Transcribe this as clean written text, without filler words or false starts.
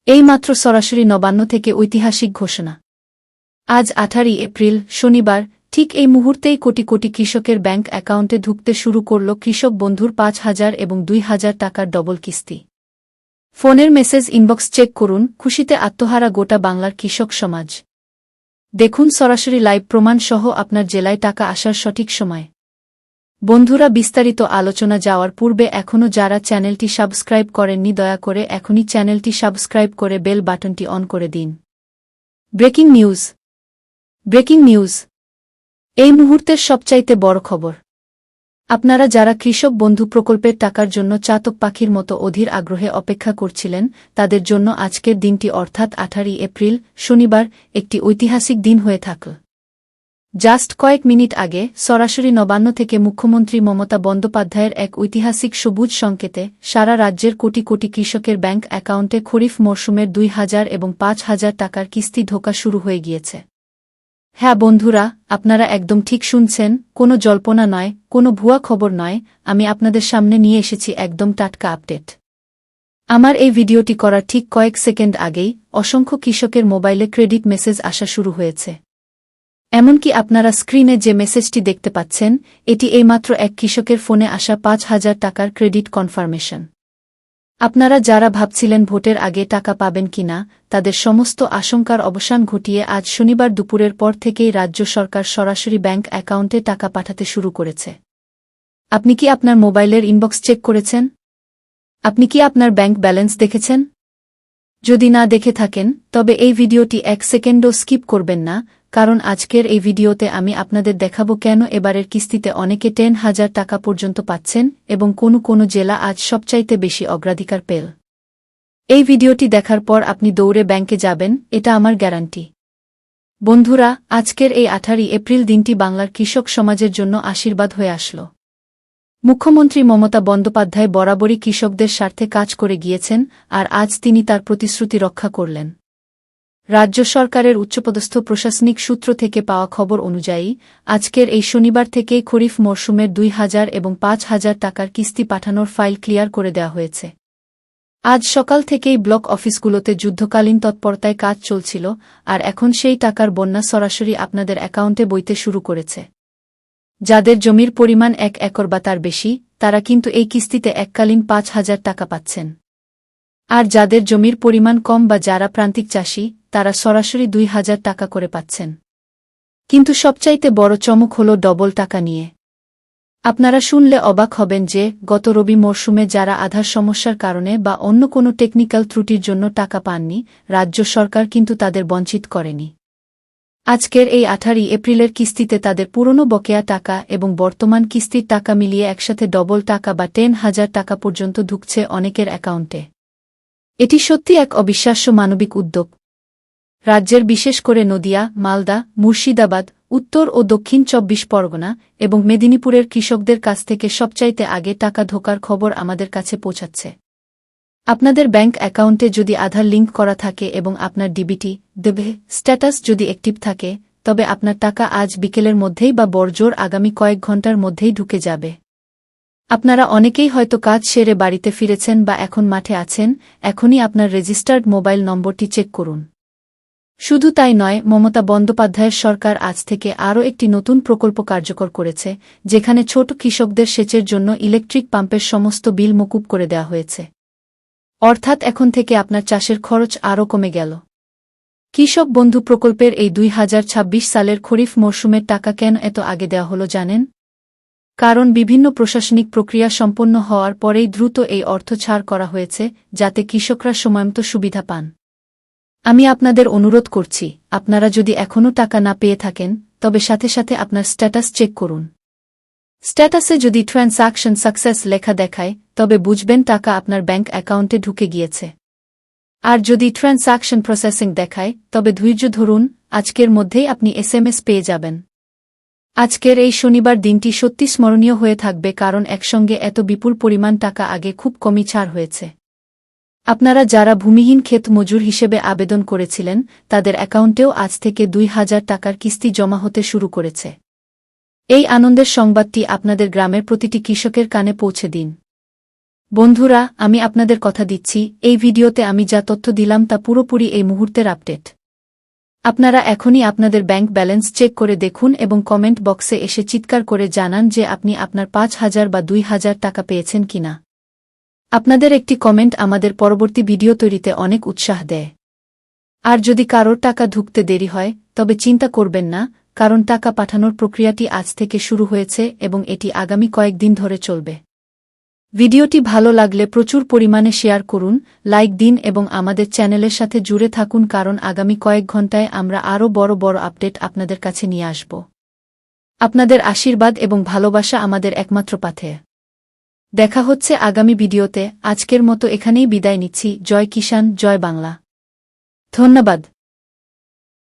এইমাত্র সরাসরি নবান্ন থেকে ঐতিহাসিক ঘোষণা। আজ 18 এপ্রিল শনিবার ঠিক এই মুহূর্তেই কোটি কোটি কৃষকের ব্যাংক অ্যাকাউন্টে ঢুকতে শুরু করল কৃষক বন্ধুর ৫,০০০ এবং ২,০০০ টাকার ডবল কিস্তি। ফোনের মেসেজ ইনবক্স চেক করুন, খুশিতে আত্মহারা গোটা বাংলার কৃষক সমাজ। দেখুন সরাসরি লাইভ প্রমাণ সহ আপনার জেলায় টাকা আসার সঠিক সময়। বন্ধুরা, বিস্তারিত আলোচনা যাওয়ার পূর্বে এখনও যারা চ্যানেলটি সাবস্ক্রাইব করেননি দয়া করে এখনই চ্যানেলটি সাবস্ক্রাইব করে বেল বাটনটি অন করে দিন। Breaking news. ব্রেকিং নিউজ, এই মুহূর্তের সবচাইতে বড় খবর। আপনারা যারা কৃষক বন্ধু প্রকল্পের টাকার জন্য চাতক পাখির মতো অধীর আগ্রহে অপেক্ষা করছিলেন, তাদের জন্য আজকের দিনটি অর্থাৎ 18 এপ্রিল শনিবার একটি ঐতিহাসিক দিন হয়ে থাকল। জাস্ট কয়েক মিনিট আগে সরাসরি নবান্ন থেকে মুখ্যমন্ত্রী মমতা বন্দ্যোপাধ্যায়ের এক ঐতিহাসিক সবুজ সংকেতে সারা রাজ্যের কোটি কোটি কৃষকের ব্যাংক অ্যাকাউন্টে খরিফ মরশুমের ২,০০০ এবং ৫,০০০ টাকার কিস্তি ঢোকা শুরু হয়ে গিয়েছে। হ্যাঁ বন্ধুরা, আপনারা একদম ঠিক শুনছেন, কোনো জল্পনা নয়, কোনো ভুয়া খবর নয়, আমি আপনাদের সামনে নিয়ে এসেছি একদম টাটকা আপডেট। আমার এই ভিডিওটি করার ঠিক কয়েক সেকেন্ড আগেই অসংখ্য কৃষকের মোবাইলে ক্রেডিট মেসেজ আসা শুরু হয়েছে। এমনকি আপনারা স্ক্রিনে যে মেসেজটি দেখতে পাচ্ছেন, এটি এইমাত্র এক কৃষকের ফোনে আসা ৫,০০০ টাকার ক্রেডিট কনফার্মেশন। আপনারা যারা ভাবছিলেন ভোটের আগে টাকা পাবেন কিনা, তাদের সমস্ত আশঙ্কার অবসান ঘটিয়ে আজ শনিবার দুপুরের পর থেকেই রাজ্য সরকার সরাসরি ব্যাংক অ্যাকাউন্টে টাকা পাঠাতে শুরু করেছে। আপনি কি আপনার মোবাইলের ইনবক্স চেক করেছেন? আপনি কি আপনার ব্যাংক ব্যালেন্স দেখেছেন? যদি না দেখে থাকেন, তবে এই ভিডিওটি এক সেকেন্ডও স্কিপ করবেন না, কারণ আজকের এই ভিডিওতে আমি আপনাদের দেখাবো কেন এবারের কিস্তিতে অনেকে 10,০০০ টাকা পর্যন্ত পাচ্ছেন এবং কোনো জেলা আজ সবচাইতে বেশি অগ্রাধিকার পেল। এই ভিডিওটি দেখার পর আপনি দৌড়ে ব্যাংকে যাবেন, এটা আমার গ্যারান্টি। বন্ধুরা, আজকের এই 18 এপ্রিল দিনটি বাংলার কৃষক সমাজের জন্য আশীর্বাদ হয়ে আসল। মুখ্যমন্ত্রী মমতা বন্দ্যোপাধ্যায় বরাবরই কৃষকদের স্বার্থে কাজ করে গিয়েছেন, আর আজ তিনি তার প্রতিশ্রুতি রক্ষা করলেন। রাজ্য সরকারের উচ্চপদস্থ প্রশাসনিক সূত্র থেকে পাওয়া খবর অনুযায়ী আজকের এই শনিবার থেকেই খরিফ মরশুমের ২,০০০ এবং ৫,০০০ টাকার কিস্তি পাঠানোর ফাইল ক্লিয়ার করে দেওয়া হয়েছে। আজ সকাল থেকেই ব্লক অফিসগুলোতে যুদ্ধকালীন তৎপরতায় কাজ চলছিল, আর এখন সেই টাকার বন্যা সরাসরি আপনাদের অ্যাকাউন্টে বইতে শুরু করেছে। যাদের জমির পরিমাণ ১ একর বা তার বেশি, তারা কিন্তু এই কিস্তিতে এককালীন ৫,০০০ টাকা পাচ্ছেন। আর যাদের জমির পরিমাণ কম বা যারা প্রান্তিক চাষি, তারা সরাসরি ২,০০০ টাকা করে পাচ্ছেন। কিন্তু সবচাইতে বড় চমক হল ডবল টাকা নিয়ে। আপনারা শুনলে অবাক হবেন যে গত রবি মরশুমে যারা আধার সমস্যার কারণে বা অন্য কোনো টেকনিক্যাল ত্রুটির জন্য টাকা পাননি, রাজ্য সরকার কিন্তু তাদের বঞ্চিত করেনি। আজকের এই 18 এপ্রিলের কিস্তিতে তাদের পুরনো বকেয়া টাকা এবং বর্তমান কিস্তির টাকা মিলিয়ে একসাথে ডবল টাকা বা 10,০০০ টাকা পর্যন্ত ঢুকছে অনেকের অ্যাকাউন্টে। এটি সত্যি এক অবিশ্বাস্য মানবিক উদ্যোগ। রাজ্যের বিশেষ করে নদিয়া, মালদা, মুর্শিদাবাদ, উত্তর ও দক্ষিণ ২৪ পরগনা এবং মেদিনীপুরের কৃষকদের কাছ থেকে সবচাইতে আগে টাকা ঢোকার খবর আমাদের কাছে পৌঁছাচ্ছে। আপনাদের ব্যাংক অ্যাকাউন্টে যদি আধার লিঙ্ক করা থাকে এবং আপনার ডিবিটি স্ট্যাটাস যদি অ্যাক্টিভ থাকে, তবে আপনার টাকা আজ বিকেলের মধ্যেই বা বড়জোর আগামী কয়েক ঘণ্টার মধ্যেই ঢুকে যাবে। আপনারা অনেকেই হয়তো কাজ সেরে বাড়িতে ফিরেছেন বা এখন মাঠে আছেন, এখনই আপনার রেজিস্টার্ড মোবাইল নম্বরটি চেক করুন। শুধু তাই নয়, মমতা বন্দ্যোপাধ্যায়ের সরকার আজ থেকে আরও একটি নতুন প্রকল্প কার্যকর করেছে, যেখানে ছোট কৃষকদের সেচের জন্য ইলেকট্রিক পাম্পের সমস্ত বিল মকুব করে দেওয়া হয়েছে। অর্থাৎ এখন থেকে আপনার চাষের খরচ আরও কমে গেল। কৃষক বন্ধু প্রকল্পের এই ২০২৬ সালের খরিফ মরশুমের টাকা কেন এত আগে দেওয়া হলো জানেন? কারণ বিভিন্ন প্রশাসনিক প্রক্রিয়া সম্পন্ন হওয়ার পরেই দ্রুত এই অর্থ ছাড় করা হয়েছে, যাতে কৃষকরা সময়মতো সুবিধা পান। আমি আপনাদের অনুরোধ করছি, আপনারা যদি এখনও টাকা না পেয়ে থাকেন, তবে সাথে সাথে আপনার স্ট্যাটাস চেক করুন। স্ট্যাটাসে যদি ট্রান্স্যাকশন সাকসেস লেখা দেখায়, তবে বুঝবেন টাকা আপনার ব্যাংক অ্যাকাউন্টে ঢুকে গিয়েছে। আর যদি ট্রান্স্যাকশন প্রসেসিং দেখায়, তবে ধৈর্য ধরুন, আজকের মধ্যেই আপনি SMS পেয়ে যাবেন। আজকের এই শনিবার দিনটি সত্যি স্মরণীয় হয়ে থাকবে, কারণ একসঙ্গে এত বিপুল পরিমাণ টাকা আগে খুব কমই ছাড় হয়েছে। আপনারা যারা ভূমিহীন ক্ষেত মজুর হিসেবে আবেদন করেছিলেন, তাদের অ্যাকাউন্টেও আজ থেকে ২,০০০ টাকার কিস্তি জমা হতে শুরু করেছে। এই আনন্দের সংবাদটি আপনাদের গ্রামের প্রতিটি কৃষকের কানে পৌঁছে দিন। বন্ধুরা, আমি আপনাদের কথা দিচ্ছি, এই ভিডিওতে আমি যা তথ্য দিলাম তা পুরোপুরি এই মুহূর্তের আপডেট। আপনারা এখনই আপনাদের ব্যাংক ব্যালেন্স চেক করে দেখুন এবং কমেন্ট বক্সে এসে চিৎকার করে জানান যে আপনি আপনার ৫,০০০ বা ২,০০০ টাকা পেয়েছেন কিনা। আপনাদের একটি কমেন্ট আমাদের পরবর্তী ভিডিও তৈরিতে অনেক উৎসাহ দেয়। আর যদি কারোর টাকা ঢুকতে দেরি হয়, তবে চিন্তা করবেন না, কারণ টাকা পাঠানোর প্রক্রিয়াটি আজ থেকে শুরু হয়েছে এবং এটি আগামী কয়েকদিন ধরে চলবে। ভিডিওটি ভালো লাগলে প্রচুর পরিমাণে শেয়ার করুন, লাইক দিন এবং আমাদের চ্যানেলের সাথে জুড়ে থাকুন, কারণ আগামী কয়েক ঘন্টায় আমরা আরও বড় বড় আপডেট আপনাদের কাছে নিয়ে আসব। আপনাদের আশীর্বাদ এবং ভালোবাসা আমাদের একমাত্র পাথে। দেখা হচ্ছে আগামী ভিডিওতে। আজকের মতো এখানেই বিদায় নিচ্ছি। জয় কিষাণ, জয় বাংলা। ধন্যবাদ।